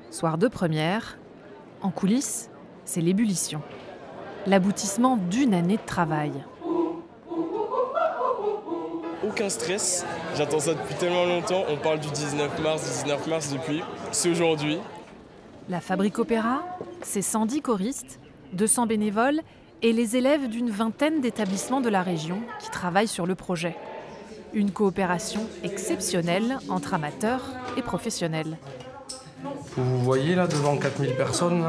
Soir de première, en coulisses, c'est l'ébullition. L'aboutissement d'une année de travail. Aucun stress, j'attends ça depuis tellement longtemps. On parle du 19 mars depuis. C'est aujourd'hui. La Fabrique Opéra, c'est 110 choristes, 200 bénévoles et les élèves d'une vingtaine d'établissements de la région qui travaillent sur le projet. Une coopération exceptionnelle entre amateurs et professionnels. Vous voyez là devant 4000 personnes,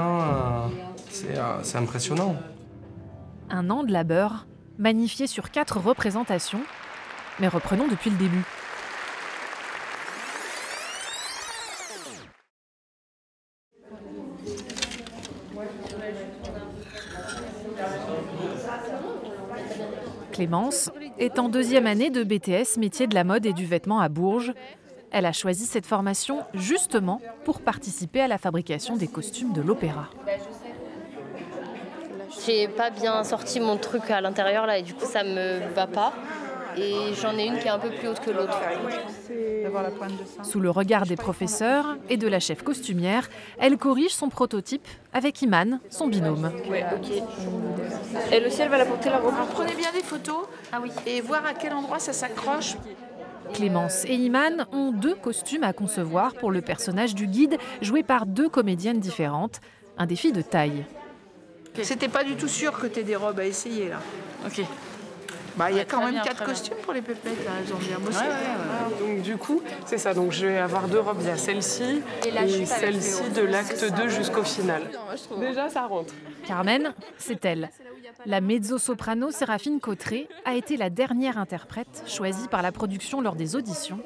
c'est impressionnant. Un an de labeur, magnifié sur 4 représentations, mais reprenons depuis le début. Clémence est en 2e année de BTS métier de la mode et du vêtement à Bourges. Elle a choisi cette formation justement pour participer à la fabrication des costumes de l'opéra. J'ai pas bien sorti mon truc à l'intérieur là et du coup ça me va pas. Et j'en ai une qui est un peu plus haute que l'autre. Sous le regard des professeurs et de la chef costumière, elle corrige son prototype avec Iman, son binôme. Ouais, ok. Elle aussi, elle va la porter la robe. Prenez bien des photos et voir à quel endroit ça s'accroche. Clémence et Iman ont 2 costumes à concevoir pour le personnage du guide, joué par 2 comédiennes différentes. Un défi de taille. C'était pas du tout sûr que tu aies des robes à essayer là. Ok. Bah, il y a quand même 4 costumes pour les pépettes, là. Elles ont bien bossé. Donc du coup, c'est ça. Donc je vais avoir 2 robes. Il y a celle-ci et celle-ci de l'acte 2 jusqu'au final. Déjà, ça rentre. Carmen, c'est elle. La mezzo-soprano Séraphine Cautré a été la dernière interprète choisie par la production lors des auditions.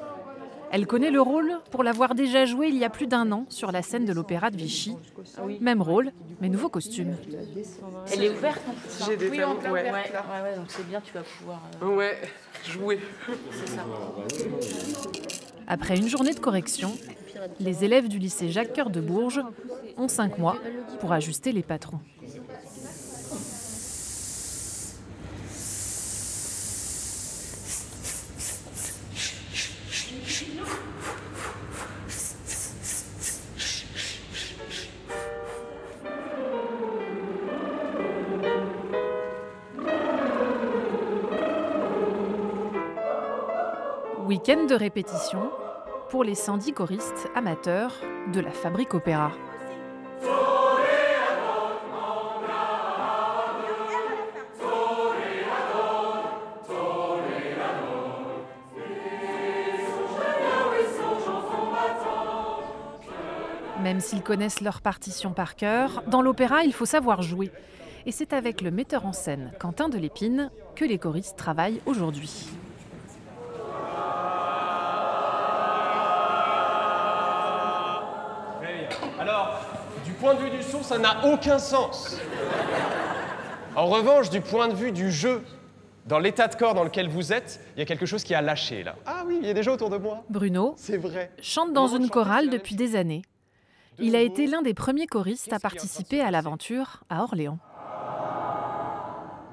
Elle connaît le rôle pour l'avoir déjà joué il y a plus d'1 an sur la scène de l'Opéra de Vichy. Même rôle, mais nouveau costume. Elle est ouverte. J'ai des talons. Ouais, donc c'est bien, tu vas pouvoir. ouais, jouer. C'est ça. Après une journée de correction, les élèves du lycée Jacques-Cœur de Bourges ont 5 mois pour ajuster les patrons. Week-end de répétition pour les 110 choristes amateurs de la Fabrique Opéra. Même s'ils connaissent leur partition par cœur, dans l'opéra, il faut savoir jouer. Et c'est avec le metteur en scène Quentin Delépine que les choristes travaillent aujourd'hui. Alors, du point de vue du son, ça n'a aucun sens. En revanche, du point de vue du jeu, dans l'état de corps dans lequel vous êtes, il y a quelque chose qui a lâché, là. Ah oui, il y a des gens autour de moi. Bruno C'est vrai. chante dans une chorale depuis des années. Il a été l'un des premiers choristes à participer à l'aventure à Orléans.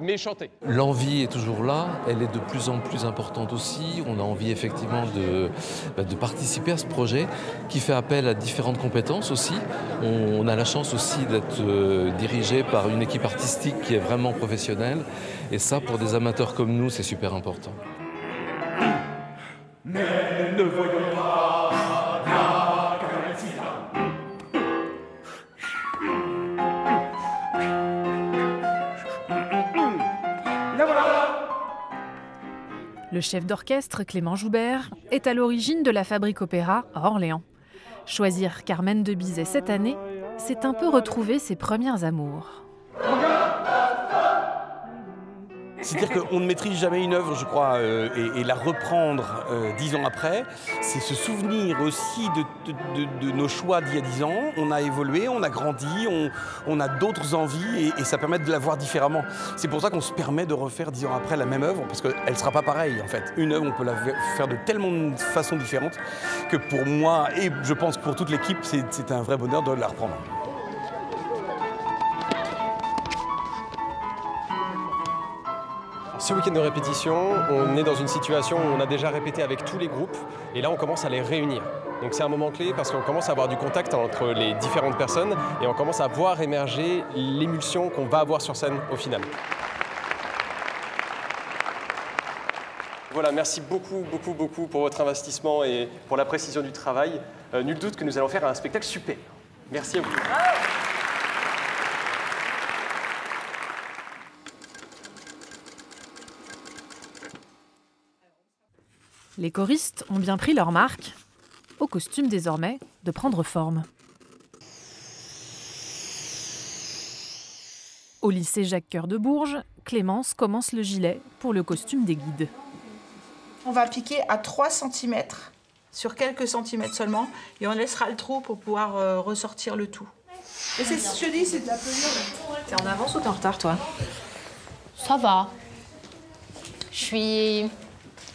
Mais chantez. L'envie est toujours là, elle est de plus en plus importante aussi. On a envie effectivement de participer à ce projet qui fait appel à différentes compétences aussi. On a la chance aussi d'être dirigé par une équipe artistique qui est vraiment professionnelle. Et ça, pour des amateurs comme nous, c'est super important. Mais ne voyons pas la galaxie. Le chef d'orchestre, Clément Joubert, est à l'origine de la Fabrique Opéra à Orléans. Choisir Carmen de Bizet cette année, c'est un peu retrouver ses premières amours. C'est-à-dire qu'on ne maîtrise jamais une œuvre, je crois, et la reprendre 10 ans après, c'est se souvenir aussi de nos choix d'il y a 10 ans. On a évolué, on a grandi, on a d'autres envies et ça permet de la voir différemment. C'est pour ça qu'on se permet de refaire 10 ans après la même œuvre, parce qu'elle ne sera pas pareille en fait. Une œuvre, on peut la faire de tellement de façons différentes que pour moi, et je pense que pour toute l'équipe, c'est un vrai bonheur de la reprendre. Ce week-end de répétition, on est dans une situation où on a déjà répété avec tous les groupes et là on commence à les réunir. Donc c'est un moment clé parce qu'on commence à avoir du contact entre les différentes personnes et on commence à voir émerger l'émulsion qu'on va avoir sur scène au final. Voilà, merci beaucoup pour votre investissement et pour la précision du travail. Nul doute que nous allons faire un spectacle super. Merci à vous. Les choristes ont bien pris leur marque, au costume désormais de prendre forme. Au lycée Jacques-Cœur de Bourges, Clémence commence le gilet pour le costume des guides. On va piquer à 3 cm, sur quelques centimètres seulement, et on laissera le trou pour pouvoir ressortir le tout. Et c'est ce que je dis, c'est de la pelure. T'es en avance ou t'es en retard, toi? Ça va. Je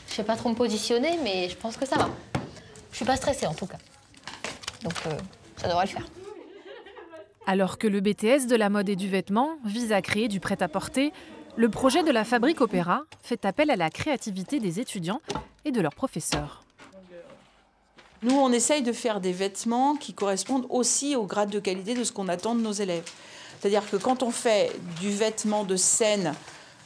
sais pas trop me positionner, mais je pense que ça va. Je suis pas stressée en tout cas. Donc ça devrait le faire. Alors que le BTS de la mode et du vêtement vise à créer du prêt-à-porter, le projet de la Fabrique Opéra fait appel à la créativité des étudiants et de leurs professeurs. Nous, on essaye de faire des vêtements qui correspondent aussi au grade de qualité de ce qu'on attend de nos élèves. C'est-à-dire que quand on fait du vêtement de scène,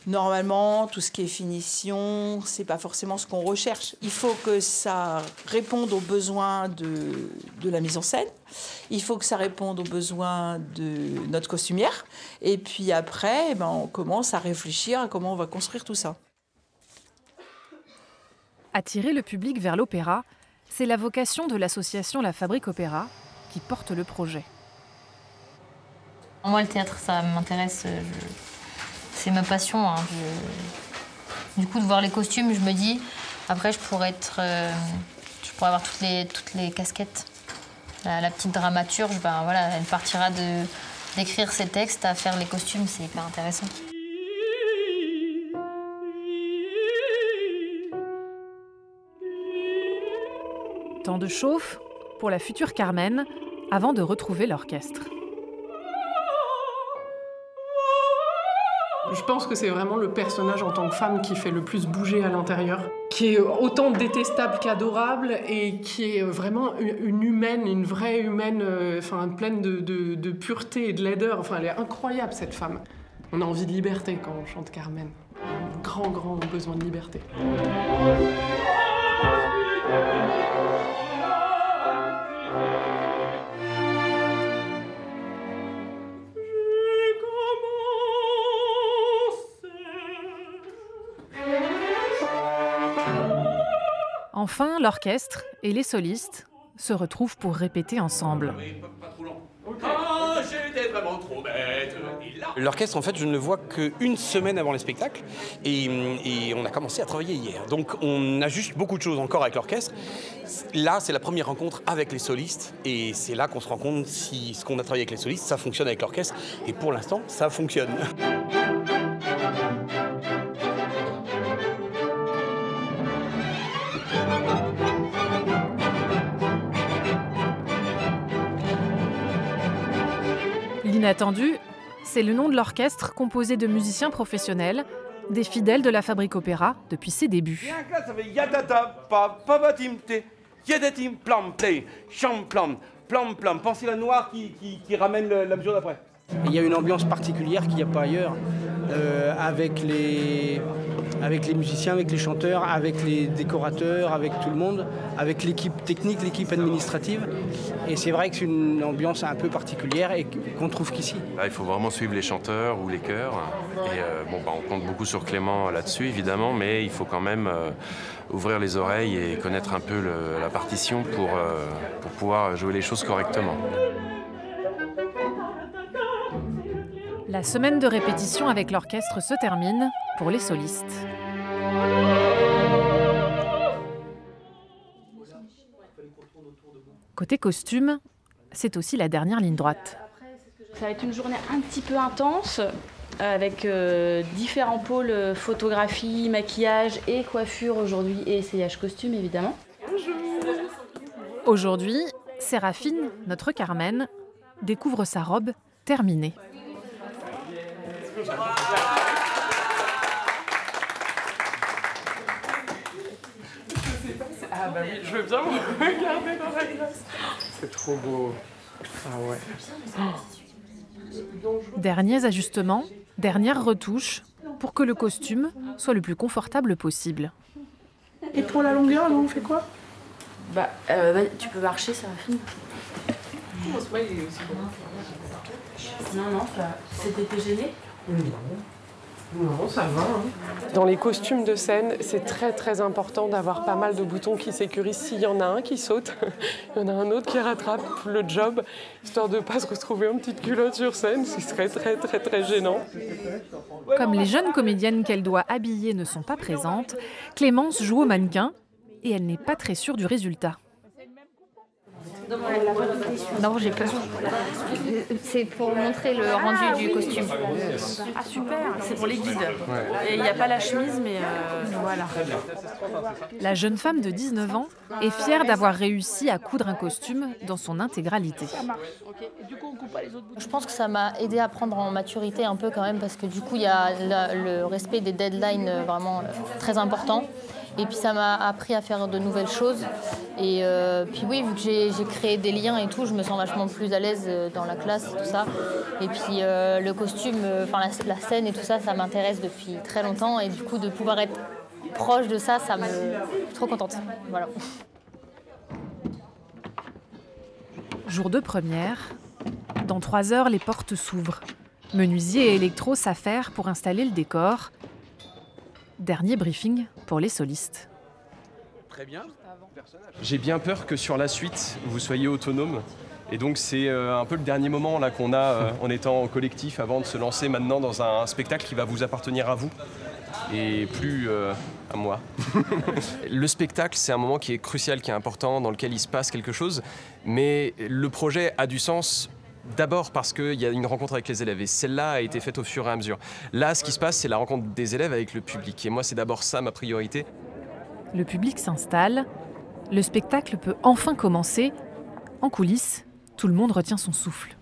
normalement, tout ce qui est finition, c'est pas forcément ce qu'on recherche. Il faut que ça réponde aux besoins de la mise en scène. Il faut que ça réponde aux besoins de notre costumière. Et puis après, on commence à réfléchir à comment on va construire tout ça. Attirer le public vers l'opéra, c'est la vocation de l'association La Fabrique Opéra qui porte le projet. Moi, le théâtre, ça m'intéresse. C'est ma passion. Hein. Du coup, de voir les costumes, je me dis, après, je pourrais avoir toutes les casquettes. La petite dramaturge, voilà, elle partira d'écrire ses textes à faire les costumes, c'est hyper intéressant. Temps de chauffe pour la future Carmen avant de retrouver l'orchestre. Je pense que c'est vraiment le personnage en tant que femme qui fait le plus bouger à l'intérieur, qui est autant détestable qu'adorable et qui est vraiment une humaine, une vraie humaine, pleine de pureté et de laideur. Elle est incroyable, cette femme. On a envie de liberté quand on chante Carmen. Un grand besoin de liberté. Enfin, l'orchestre et les solistes se retrouvent pour répéter ensemble. L'orchestre, en fait, je ne le vois qu'une semaine avant les spectacles et on a commencé à travailler hier. Donc on ajuste beaucoup de choses encore avec l'orchestre. Là, c'est la première rencontre avec les solistes et c'est là qu'on se rend compte si ce qu'on a travaillé avec les solistes, ça fonctionne avec l'orchestre. Et pour l'instant, ça fonctionne. L'inattendu, c'est le nom de l'orchestre composé de musiciens professionnels, des fidèles de la Fabrique Opéra depuis ses débuts. Pensez la noire qui ramène la mesure d'après. Il y a une ambiance particulière qu'il n'y a pas ailleurs, avec les musiciens, avec les chanteurs, avec les décorateurs, avec tout le monde, avec l'équipe technique, l'équipe administrative. Et c'est vrai que c'est une ambiance un peu particulière et qu'on trouve qu'ici. Là, il faut vraiment suivre les chanteurs ou les chœurs. Et on compte beaucoup sur Clément là-dessus, évidemment, mais il faut quand même ouvrir les oreilles et connaître un peu la partition pour pouvoir jouer les choses correctement. La semaine de répétition avec l'orchestre se termine pour les solistes. Côté costume, c'est aussi la dernière ligne droite. Ça va être une journée un petit peu intense, avec différents pôles photographie, maquillage et coiffure aujourd'hui, et essayage costume évidemment. Aujourd'hui, Séraphine, notre Carmen, découvre sa robe terminée. Ah bah oui, je veux bien vous regarder dans la glace. C'est trop beau. Ah ouais. Derniers ajustements, dernières retouches pour que le costume soit le plus confortable possible. Et pour la longueur, alors on fait quoi? Bah, tu peux marcher, ça va finir. Non, c'était gêné? Non, ça va. Hein. Dans les costumes de scène, c'est très très important d'avoir pas mal de boutons qui sécurisent. S'il y en a un qui saute, il y en a un autre qui rattrape le job, histoire de ne pas se retrouver en petite culotte sur scène, ce serait très très très gênant. Comme les jeunes comédiennes qu'elle doit habiller ne sont pas présentes, Clémence joue au mannequin et elle n'est pas très sûre du résultat. Non, j'ai peur. C'est pour montrer le rendu du costume. Ah super, c'est pour les guides. Et il n'y a pas la chemise, mais voilà. La jeune femme de 19 ans est fière d'avoir réussi à coudre un costume dans son intégralité. Je pense que ça m'a aidé à prendre en maturité un peu quand même, parce que du coup, il y a le respect des deadlines vraiment très important. Et puis ça m'a appris à faire de nouvelles choses. Et puis oui, vu que j'ai créé des liens et tout, je me sens vachement plus à l'aise dans la classe et tout ça. Et puis le costume, la scène et tout ça, ça m'intéresse depuis très longtemps. Et du coup, de pouvoir être proche de ça, je suis trop contente. Voilà. Jour de première. Dans 3 heures, les portes s'ouvrent. Menuisier et électro s'affairent pour installer le décor. Dernier briefing pour les solistes. Très bien. J'ai bien peur que sur la suite, vous soyez autonome. Et donc c'est un peu le dernier moment là qu'on a en étant collectif avant de se lancer maintenant dans un spectacle qui va vous appartenir à vous et plus à moi. Le spectacle, c'est un moment qui est crucial, qui est important, dans lequel il se passe quelque chose. Mais le projet a du sens. D'abord parce qu'il y a une rencontre avec les élèves et celle-là a été faite au fur et à mesure. Là, ce qui se passe, c'est la rencontre des élèves avec le public. Et moi, c'est d'abord ça ma priorité. Le public s'installe. Le spectacle peut enfin commencer. En coulisses, tout le monde retient son souffle.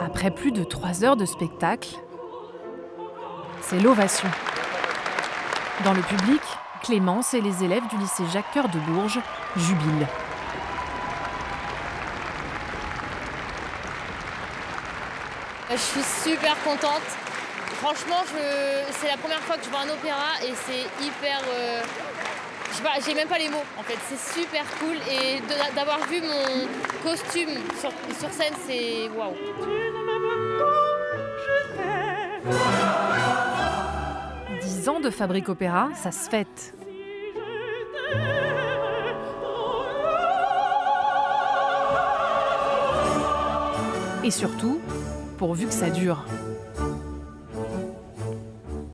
Après plus de 3 heures de spectacle, c'est l'ovation. Dans le public, Clémence et les élèves du lycée Jacques-Cœur de Bourges jubilent. Je suis super contente. Franchement, c'est la première fois que je vois un opéra et c'est hyper... je sais pas, j'ai même pas les mots en fait, c'est super cool et d'avoir vu mon costume sur scène, c'est waouh. 10 ans de Fabrique Opéra, ça se fête. Et surtout, pourvu que ça dure.